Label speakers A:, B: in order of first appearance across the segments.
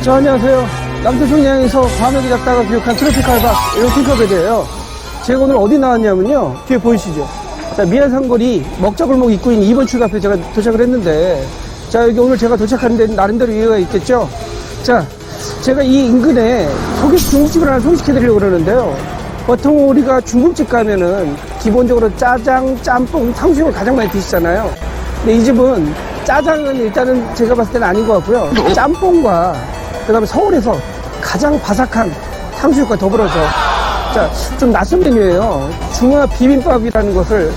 A: 자, 안녕하세요. 남태평양에서 과메기 잡다가 교육한 트로피칼박 에어팅커베드예요. 제가 오늘 어디 나왔냐면요. 뒤에 보이시죠? 자, 미안산거리 먹자골목 입구 있는 2번 출구 앞에 제가 도착을 했는데, 자, 여기 오늘 제가 도착하는 데 나름대로 이유가 있겠죠? 자, 제가 이 인근에 중국집을 하나 소개시켜드리려고 그러는데요. 보통 우리가 중국집 가면은 기본적으로 짜장, 짬뽕, 탕수육을 가장 많이 드시잖아요. 근데 이 집은 짜장은 일단은 제가 봤을 때는 아닌 것 같고요. 짬뽕과 그 다음에 서울에서 가장 바삭한 탕수육과 더불어서 자, 좀 낯선 메뉴예요. 중화 비빔밥이라는 것을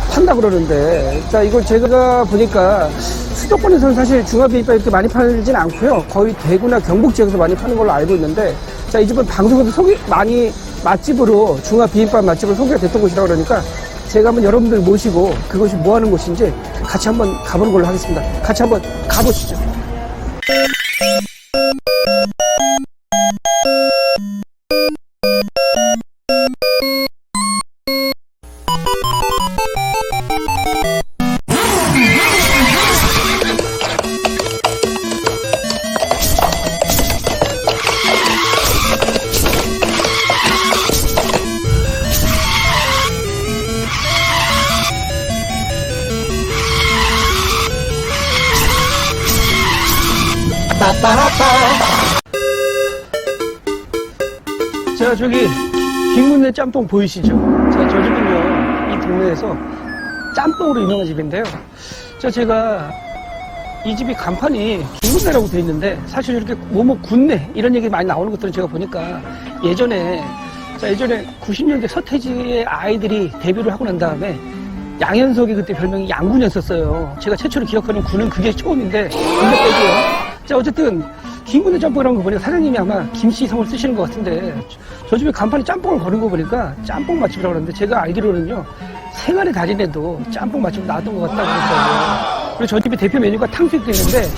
A: 판다고 그러는데, 자, 이걸 제가 보니까 수도권에서는 사실 중화 비빔밥 이렇게 많이 팔진 않고요. 거의 대구나 경북 지역에서 많이 파는 걸로 알고 있는데, 자, 이 집은 방송에서 많이 맛집으로 중화 비빔밥 맛집을 소개가 됐던 곳이라고 그러니까 제가 한번 여러분들 모시고 그것이 뭐 하는 곳인지 같이 한번 가보는 걸로 하겠습니다. 같이 한번 가보시죠. 자, 저기 김문래 짬뽕 보이시죠? 자, 저 집은요, 이 동네에서 짬뽕으로 유명한 집인데요. 자, 제가 이 집이 간판이 김문래라고 되어 있는데 사실 이렇게 뭐뭐 군내 이런 얘기 많이 나오는 것들은 제가 보니까 예전에 90년대 서태지의 아이들이 데뷔를 하고 난 다음에 양현석이 그때 별명이 양군이었었어요. 제가 최초로 기억하는 군은 그게 처음인데 군대 빼고요. 자, 어쨌든 김문래 짬뽕이라는 거 보니까 사장님이 아마 김씨 성을 쓰시는 것 같은데 저 집에 간판에 짬뽕을 거는 거 보니까 짬뽕 맛집이라고 그러는데 제가 알기로는요 생활의 달인에도 짬뽕 맛집 나왔던 것 같다고 그러더라고요. 그리고 저 집의 대표 메뉴가 탕수육도 있는데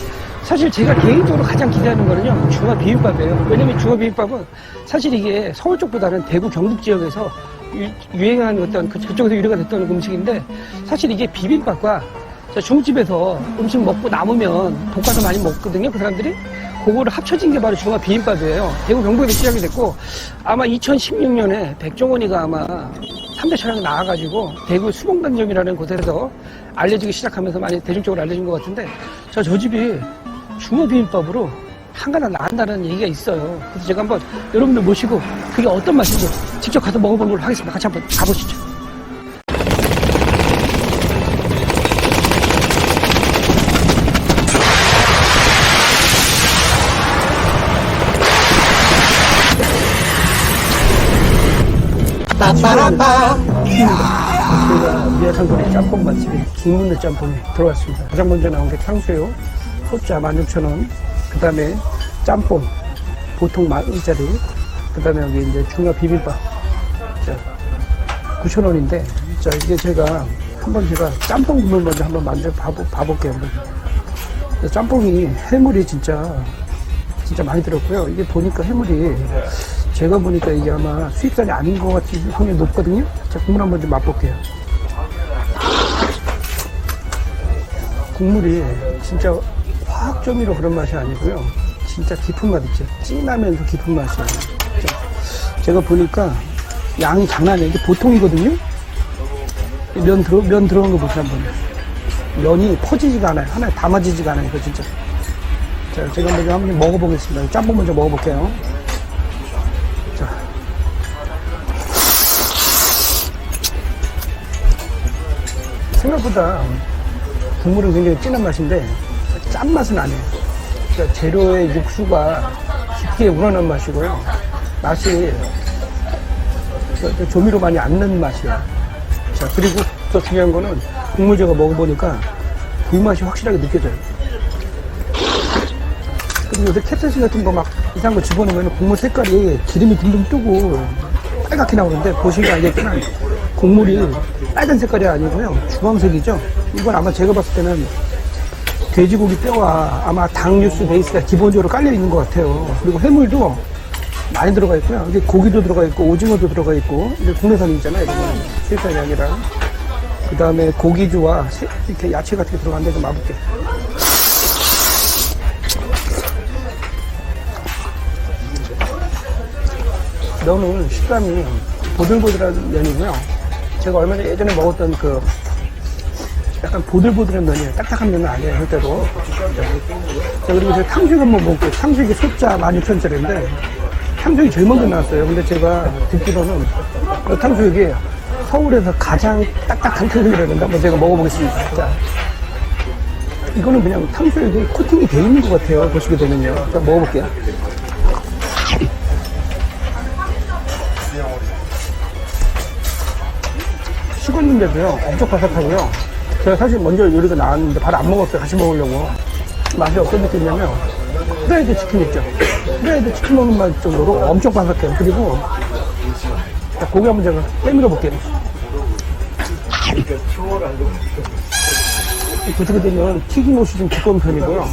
A: 사실 제가 개인적으로 가장 기대하는 거는요 중화 비빔밥이에요. 왜냐면 중화 비빔밥은 사실 이게 서울 쪽보다는 대구 경북 지역에서 유행한 어떤 그쪽에서 유래가 됐던 음식인데 사실 이게 비빔밥과 중국집에서 음식 먹고 남으면 볶아서 많이 먹거든요, 그 사람들이. 그거를 합쳐진 게 바로 중화 비빔밥이에요. 대구 경북에서 시작이 됐고, 아마 2016년에 백종원이가 아마 3대 촬영에 나와가지고, 대구 수봉단점이라는 곳에서 알려지기 시작하면서 많이 대중적으로 알려진 것 같은데, 저 집이 중화 비빔밥으로 한가나 나간다는 얘기가 있어요. 그래서 제가 한번 여러분들 모시고, 그게 어떤 맛인지 직접 가서 먹어보는 걸로 하겠습니다. 같이 한번 가보시죠. 저희가 미아산거리 짬뽕 맛집인 김문래 짬뽕에 들어왔습니다. 가장 먼저 나온 게 탕수육, 소짜 16,000원, 그 다음에 짬뽕, 보통 10,000원짜리, 그 다음에 여기 이제 중화 비빔밥, 9,000원인데, 자, 이게 제가 짬뽕 국물 먼저 한번 만들어 봐볼게요. 짬뽕이 해물이 진짜 많이 들었고요. 이게 보니까 해물이 제가 보니까 이게 아마 수입산이 아닌 것 같은 확률이 높거든요. 자, 국물 한번 좀 맛볼게요. 국물이 진짜 화학조미료 그런 맛이 아니고요. 진짜 깊은 맛 있죠. 진하면서 깊은 맛이에요. 자, 제가 보니까 양이 장난이 아니에요. 이게 보통이거든요. 면 들어간 거 보세요, 한번. 면이 퍼지지가 않아요. 하나에 담아지지가 않아요, 이거 진짜. 자, 제가 먼저 한번 먹어보겠습니다. 짬뽕 먼저 먹어볼게요. 자. 생각보다 국물은 굉장히 진한 맛인데 짠맛은 아니에요. 그러니까 재료의 육수가 깊게 우러난 맛이고요. 맛이 조미료 많이 안 넣은 맛이에요. 자, 그리고 더 중요한 거는 국물 제가 먹어보니까 불맛이 확실하게 느껴져요. 그리고 요새 캡사이신 같은 거 막 이상한 거 집어넣으면 국물 색깔이 기름이 둥둥 뜨고 빨갛게 나오는데 보시면 알겠지만 국물이 빨간 색깔이 아니고요. 주황색이죠. 이건 아마 제가 봤을 때는 돼지고기 뼈와 아마 닭 육수 베이스가 기본적으로 깔려 있는 것 같아요. 그리고 해물도 많이 들어가 있고요. 이게 고기도 들어가 있고 오징어도 들어가 있고 이게 국내산이잖아요. 이거는 수입산이 아니라. 그 다음에 고기주와 이렇게 야채 같은 게 들어간데 좀 맛볼게요. 면은 식감이 보들보들한 면이고요. 제가 얼마 전에 예전에 먹었던 그 약간 보들보들한 면이에요. 딱딱한 면은 아니에요, 절대로. 자, 그리고 제가 탕수육 한번 먹을게요. 탕수육이 소자 16,000원짜리인데, 탕수육이 제일 먼저 나왔어요. 근데 제가 듣기로는 그 탕수육이 서울에서 가장 딱딱한 탕수육이라는데 한번 제가 먹어보겠습니다. 자, 이거는 그냥 탕수육이 코팅이 되어 있는 것 같아요. 보시게 되면요. 자, 먹어볼게요. 식었는데도요, 엄청 바삭하고요. 제가 사실 먼저 요리가 나왔는데 바로 안 먹었어요. 같이 먹으려고. 맛이 어떤 느낌이냐면, 프라이드 치킨 있죠? 프라이드 치킨 먹는 맛 정도로 엄청 바삭해요. 그리고, 자, 고기 한번 제가 빼밀어 볼게요. 보시게 되면 튀김옷이 좀 두꺼운 편이고요.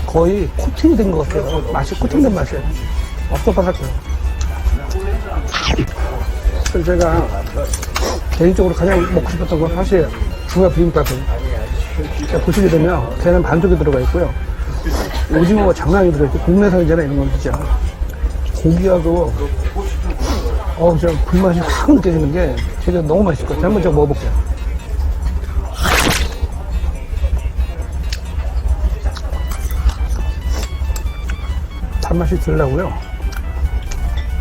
A: 거의 코팅된 것 같아요. 맛이 코팅된 맛이에요. 엄청 바삭해요. 그래서 제가 개인적으로 가장 먹고 싶었던 건 사실 중화 비빔밥이에요. 보시게 되면 계란 반쪽이 들어가 있고요. 오징어가 장난이 들어있고 국내산이잖아요. 이런 건 진짜 고기하고 진짜 불맛이 확 느껴지는 게 진짜 너무 맛있을 것 같아요. 한번 제가 먹어볼게요. 단맛이 들라고요.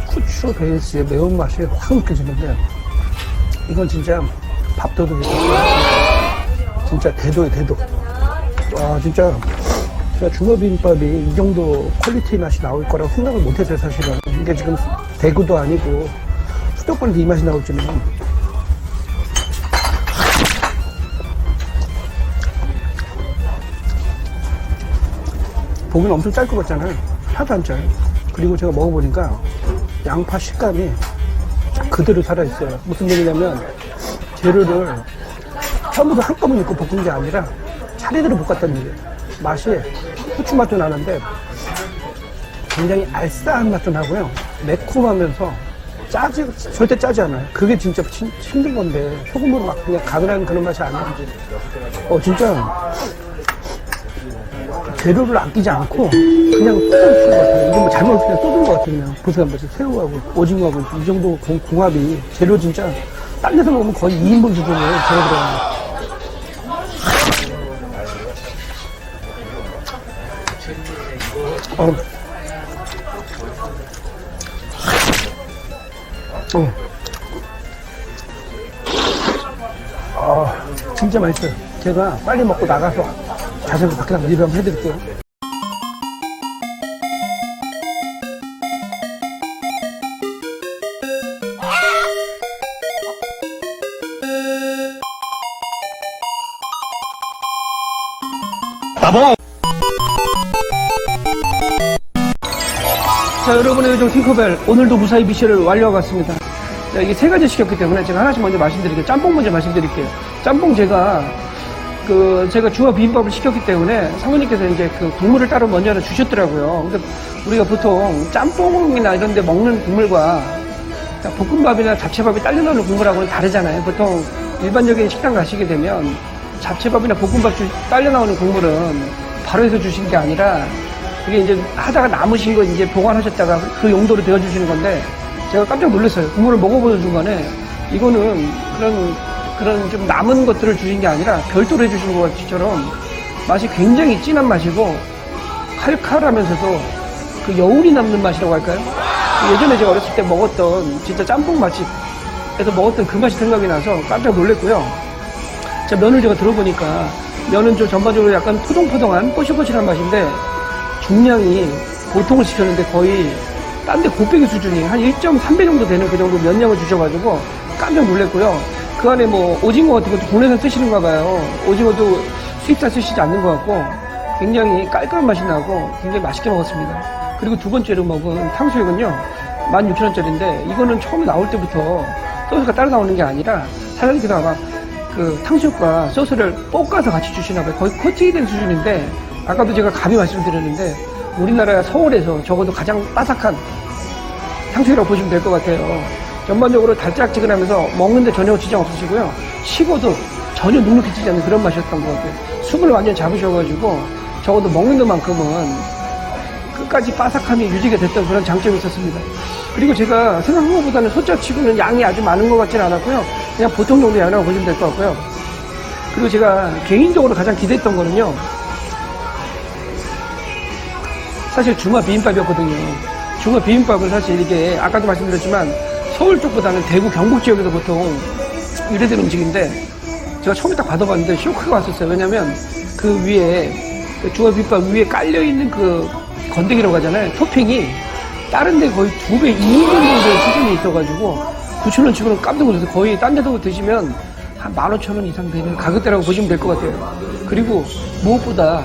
A: 후추 베이스의 매운맛이 확 느껴지는데 이건 진짜 밥도둑이에요. 진짜 대도예요, 대도. 진짜 제가 중화비빔밥이 이 정도 퀄리티 맛이 나올 거라고 생각을 못했어요, 사실은. 이게 지금 대구도 아니고 수도권에서 이 맛이 나올 줄은. 보기는 엄청 짤 것 같잖아요. 하나도 안 짜요. 그리고 제가 먹어보니까 양파 식감이 그대로 살아있어요. 무슨 얘기냐면 재료를 처음부터 한꺼번에 넣고 볶은 게 아니라 차례대로 볶았다는 얘기예요. 맛이 후추 맛도 나는데 굉장히 알싸한 맛도 나고요. 매콤하면서 절대 짜지 않아요. 그게 진짜 힘든 건데 소금으로 막 그냥 가글한 그런 맛이 아니에요. 진짜 재료를 아끼지 않고 그냥 쏟은 것 같아요. 이거 뭐 잘못 그냥 쏟은 것 같아요. 그냥 보세요 한번. 새우하고 오징어하고 이 정도 궁합이 재료 진짜 딴 데서 먹으면 거의 2인분 수준이에요. 재료 들어가는. 진짜 맛있어요. 제가 빨리 먹고 나가서 자세히 밖에 나가서 리뷰 한번 해드릴게요. 자, 여러분의 요즘 팅커벨 오늘도 무사히 미션을 완료하겠습니다. 이게 세 가지 시켰기 때문에 제가 하나씩 먼저 말씀드릴게요. 짬뽕 먼저 말씀드릴게요. 짬뽕 제가 중화 비빔밥을 시켰기 때문에 상무님께서 이제 그 국물을 따로 먼저 하나 주셨더라고요. 근데 우리가 보통 짬뽕이나 이런 데 먹는 국물과 볶음밥이나 잡채밥이 딸려 나오는 국물하고는 다르잖아요. 보통 일반적인 식당 가시게 되면 잡채밥이나 볶음밥 딸려 나오는 국물은 바로 해서 주신 게 아니라 그게 이제 하다가 남으신 거 이제 보관하셨다가 그 용도로 데워주시는 건데 제가 깜짝 놀랐어요. 국물을 먹어보는 중간에 이거는 그런 좀 남은 것들을 주신 게 아니라 별도로 해주신 것처럼 맛이 굉장히 진한 맛이고 칼칼하면서도 그 여운이 남는 맛이라고 할까요? 예전에 제가 어렸을 때 먹었던 진짜 짬뽕 맛집에서 먹었던 그 맛이 생각이 나서 깜짝 놀랐고요. 자, 면을 제가 들어보니까 면은 좀 전반적으로 약간 포동포동한 뽀실뽀실한 맛인데 중량이 보통을 시켰는데 거의 딴 데 곱빼기 수준이 한 1.3배 정도 되는 그 정도 면량을 주셔가지고 깜짝 놀랐고요. 그 안에 뭐 오징어 같은 것도 국내산 쓰시는가 봐요. 오징어도 수입산 쓰시지 않는 것 같고 굉장히 깔끔한 맛이 나고 굉장히 맛있게 먹었습니다. 그리고 두 번째로 먹은 탕수육은요 16,000원짜리인데 이거는 처음에 나올 때부터 소스가 따로 나오는 게 아니라 사장님께서 아마 그 탕수육과 소스를 볶아서 같이 주시나 봐요. 거의 코팅이 된 수준인데 아까도 제가 감히 말씀드렸는데 우리나라 서울에서 적어도 가장 바삭한 탕수육이라고 보시면 될 것 같아요. 전반적으로 달짝지근하면서 먹는데 전혀 지장 없으시고요. 식어도 전혀 눅눅해지지 않는 그런 맛이었던 것 같아요. 숨을 완전 잡으셔가지고 적어도 먹는 것만큼은 끝까지 바삭함이 유지가 됐던 그런 장점이 있었습니다. 그리고 제가 생각한 것보다는 소자치고는 양이 아주 많은 것 같지는 않았고요. 그냥 보통 정도 양이라고 보시면 될 것 같고요. 그리고 제가 개인적으로 가장 기대했던 거는요. 사실 중화 비빔밥이었거든요. 중화 비빔밥은 사실 이게 아까도 말씀드렸지만 서울 쪽보다는 대구 경북 지역에서 보통 유래된 음식인데 제가 처음에 딱 받아봤는데 쇼크가 왔었어요. 왜냐면 그 위에 중화 비빔밥 위에 깔려있는 그 건더기라고 하잖아요. 토핑이 다른 데 거의 2배, 2인분 정도의 수준이 있어가지고 9,000원 치고는 깜짝 놀라서 거의 딴 데서 드시면 한 15,000원 이상 되는 가격대라고 보시면 될 것 같아요. 그리고 무엇보다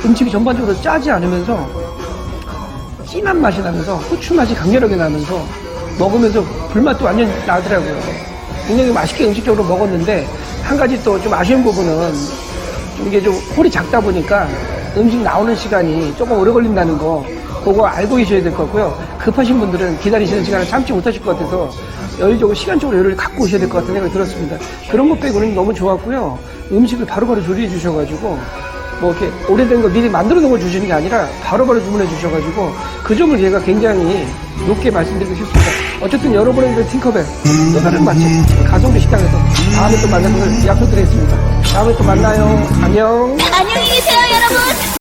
A: 음식이 전반적으로 짜지 않으면서 진한 맛이 나면서 후추 맛이 강렬하게 나면서 먹으면서 불맛도 완전 나더라고요. 굉장히 맛있게 음식적으로 먹었는데 한 가지 또 좀 아쉬운 부분은 좀 이게 좀 홀이 작다 보니까 음식 나오는 시간이 조금 오래 걸린다는 거 그거 알고 계셔야 될 것 같고요. 급하신 분들은 기다리시는 시간을 참지 못하실 것 같아서 여유적으로 시간적으로 여유를 갖고 오셔야 될 것 같은 생각이 들었습니다. 그런 것 빼고는 너무 좋았고요. 음식을 바로바로 조리해 주셔가지고 뭐 이렇게 오래된 거 미리 만들어 놓은 걸 주시는 게 아니라 바로바로 주문해 주셔가지고 그 점을 제가 굉장히 높게 말씀드리고 싶습니다. 어쨌든 여러분의 팅커벨 또 다른 맛집 가성비 식당에서 다음에 또 만나서 약속드리겠습니다. 다음에 또 만나요. 안녕.
B: 안녕히 계세요, 여러분.